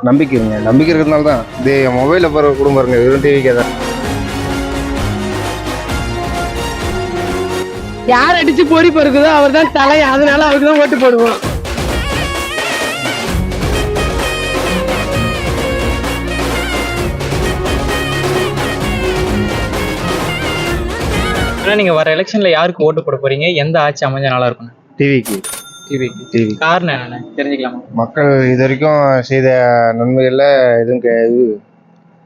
நம்பிக்கை இருக்கிறதுனால தான் இது மொபைலில் போகிற குடும்பம் இருங்க வெறும் டிவிக்கே தான். யார் அடிச்சு பொறி பொறுக்குதோ அவர் தான் தலை, அதனால அவருக்கு தான் ஓட்டு போடுவோம். நீங்க வர எலெக்ஷன்ல யாருக்கு ஓட்டு போட போறீங்க? எந்த ஆட்சி அமைஞ்சா நல்லா இருக்கும்? டிவி காரணம் என்னன்னு தெரிஞ்சுக்கலாமா? மக்கள் இது வரைக்கும் செய்த நன்மைகளில் எதுவும்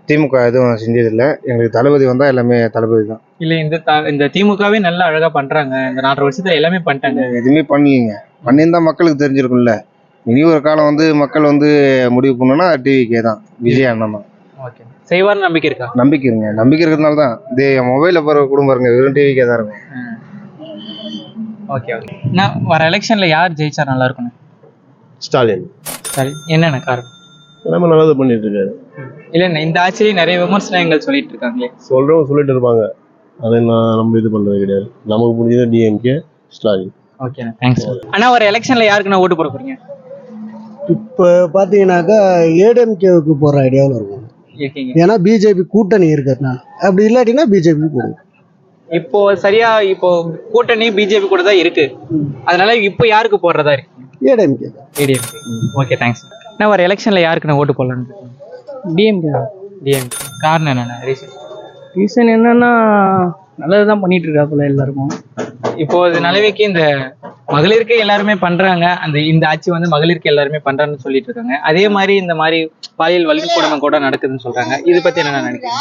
திமுக எதுவும் செஞ்சதில்லை. எங்களுக்கு தளபதி வந்தால் எல்லாமே தளபதி தான். இல்ல இந்த திமுகவே நல்லா அழகா பண்றாங்க. இந்த 4 வருஷத்துல எல்லாமே பண்ணிட்டாங்க. எதுவுமே பண்ணீங்க பண்ணியிருந்தா மக்களுக்கு தெரிஞ்சிருக்கும்ல. இனி ஒரு காலம் வந்து மக்கள் வந்து முடிவு பண்ணணும்னா டிவிக்கே தான், விஜய் அண்ணன் தான். ஓகே, செய்வார்னு நம்பிக்கை இருக்கா? நம்பிக்கை இருக்கிறதுனால தான் இது மொபைலில் போகிற குடும்பம் இருங்க வெறும் டிவிக்கே தான் இருக்கும். ஓகே நான் வர எலெக்ஷன்ல யார் ஜெயிச்சா நல்லா இருக்கும்னு? ஸ்டாலின். சரி, என்னென்ன காரணம்? எல்லாமே நல்லது பண்ணிட்டு இருக்காரு. இல்ல இந்த ஆட்சியிலேயே நிறைய விமர்சனங்கள் சொல்லிட்டு இருக்காங்களே. சொல்லிட்டு இருப்பாங்க, அதை நம்ம இது பண்றது கிடையாது. நமக்கு புரிஞ்சது டிஎம்கே, ஸ்டாலின். Okay, thanks. ஆனா ஒரு எலெக்ஷன்ல யாருக்கு நான் ஓட்டு போட போறீங்க? இப்போ பார்த்தீங்கன்னாக்கா ஏடிஎம்கேவுக்கு போகிற ஐடியாவில் இருக்கும். ஏன்னா பிஜேபி கூட்டணி இருக்கிறதுனால. அப்படி இல்லாட்டினா பிஜேபி போடுவோம். இப்போ சரியா, இப்போ கூட்டணி பிஜேபி கூட தான் இருக்கு. அதனால இப்போ யாருக்கு போடுறதா இருக்கு? ஏடிஎம்கே. Okay, thanks. நான் ஒரு எலெக்ஷன்ல யாருக்கு நான் ஓட்டு போடலான்னு? டிஎம்கே. காரணம் என்னென்ன? ரீசன் என்னன்னா நல்லதுதான் பண்ணிட்டு இருக்காப்புல எல்லாருக்கும். இப்போ நிலவைக்கு இந்த மகளிருக்கு எல்லாருமே பண்றாங்க. இந்த ஆட்சி வந்து மகளிருக்கு எல்லாருமே பண்றான்னு சொல்லிட்டு இருக்காங்க. அதே மாதிரி இந்த மாதிரி பாலியல் வல்லுறவு கூட நடக்குதுன்னு சொல்றாங்க. இது பத்தி என்ன நினைக்கிறீங்க?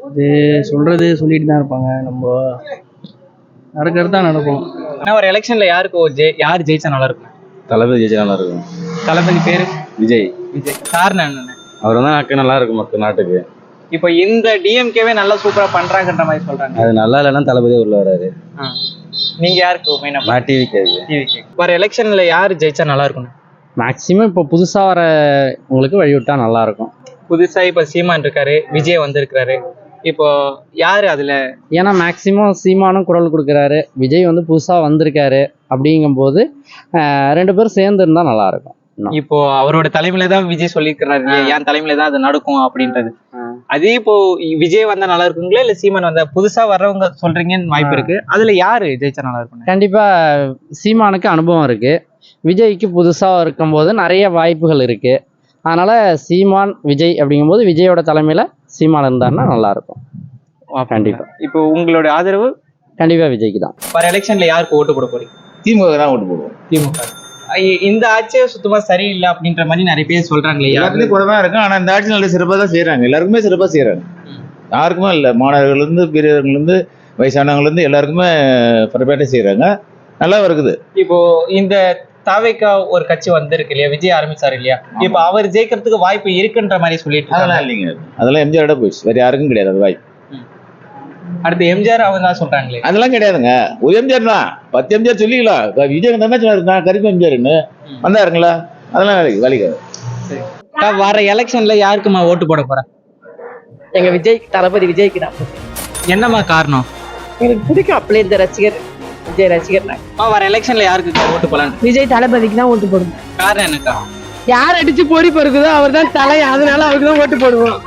அது சொல்றது சொல்லிட்டு தான் இருப்பாங்க, நம்ம நடக்கிறது தான் நடக்கும். ஆனா ஒரு எலெக்ஷன்ல யார் ஜெயிச்சா நல்லா இருக்கும்? தளபதி ஜெயிச்சா நல்லா இருக்கும். தளபதி பேரு விஜய். காரணம் என்னன்னு? அவர் தான் நல்லா இருக்கும் மக்கள் நாட்டுக்கு. இப்போ இந்த டிஎம்கேவே நல்லா சூப்பரா பண்றாங்கன்ற மாதிரி சொல்றாங்க. அது நல்லா இல்லைன்னா தளபதியே உள்ள வராரு. நீங்க யாருக்கு மெயினா? நான் டிவிக்கு. வர எலெக்ஷன்ல யார் ஜெயிச்சா நல்லா இருக்கும்? மேக்சிமம் இப்போ புதுசா வர உங்களுக்கு வழிவிட்டா நல்லா இருக்கும். புதுசா இப்ப சீமான் இருக்காரு, விஜய் வந்திருக்காரு. இப்போ யாரு அதுல? ஏன்னா மேக்சிமம் சீமானும் குரல் கொடுக்குறாரு, விஜய் வந்து புதுசா வந்திருக்காரு. அப்படிங்கும்போது 2 பேரும் சேர்ந்து இருந்தா நல்லா இருக்கும். இப்போ அவரோட தலைமையில தான் விஜய் சொல்லியிருக்கிறாரு, என் தலைமையில தான் அது நடக்கும் அப்படின்றது. அதே இப்போ விஜய் வந்தா நல்லா இருக்குங்களா இல்ல சீமான் வந்தா? புதுசா வர்றவங்க சொல்றீங்கன்னு வாய்ப்பு இருக்கு. அதுல யாரு ஜெயிச்சா நல்லா இருக்கும்? கண்டிப்பா சீமானுக்கு அனுபவம் இருக்கு, விஜய்க்கு புதுசா இருக்கும்போது நிறைய வாய்ப்புகள் இருக்கு. அதனால சீமான் விஜய் அப்படிங்கும்போது விஜயோட தலைமையில சீமான் இருந்தாருன்னா நல்லா இருக்கும். கண்டிப்பா. இப்போ உங்களோட ஆதரவு? கண்டிப்பா விஜய்க்கு தான். வர எலெக்ஷன்ல யாருக்கு ஓட்டு போட போறீங்க? திமுக தான் ஓட்டு போடுவோம். திமுக. இந்த ஆட்சியே சுத்தமா சரியில்லை அப்படின்ற மாதிரி நிறைய பேர் சொல்றாங்களே. எல்லாத்துலயும் குறை தான் இருக்கும். ஆனா இந்த ஆட்சி நல்ல சிறப்பாக தான் செய்யறாங்க. எல்லாருக்குமே சிறப்பாக செய்யறாங்க. யாருக்குமே இல்லை, மாணவர்கள் இருந்து பெரியவர்கள் இருந்து வயசானவங்க இருந்து எல்லாருக்குமே பரபரப்பா செய்யறாங்க. நல்லா இருக்குது. இப்போ இந்த தாவேக்கா ஒரு கட்சி வந்திருக்கு இல்லையா, விஜய் ஆரம்பிச்சாரு இல்லையா, இப்ப அவர் ஜெயிக்கிறதுக்கு வாய்ப்பு இருக்குன்ற மாதிரி சொல்லிட்டு. அதெல்லாம் இல்லைங்க, அதெல்லாம் எம்ஜிஆரோட போயிடுச்சு, வேற யாருக்கும் கிடையாது அது வாய்ப்பு. அடுத்து எம்ஜிஆர் அவங்க தான் சொல்றாங்களே. அதெல்லாம் கிடையாதுங்க, ஒரு எம்ஜிஆர் தான், 10 எம்ஜிஆர் சொல்லிக்கலாம். விஜய் என்ன சொன்னாரு, கருப்பு எம்ஜிஆர்னு வந்தாருங்களா, அதெல்லாம் வலிக்காது. வர எலெக்ஷன்ல யாருக்குமா ஓட்டு போட போற? எங்க விஜய், தளபதி விஜய்க்கு தான். என்னம்மா காரணம்? எனக்கு பிடிக்கும் அப்படியே இந்த ரசிகர், விஜய் ரசிகர். வர எலெக்ஷன்ல யாருக்கு ஓட்டு போலாம்? விஜய் தளபதிக்கு தான் ஓட்டு போடுவோம். காரணம் என்னக்கா? யார் அடிச்சு பொறி பொறுக்குதோ அவர் தான் தலை, அதனால அவருக்கு தான் ஓட்டு போடுவோம்.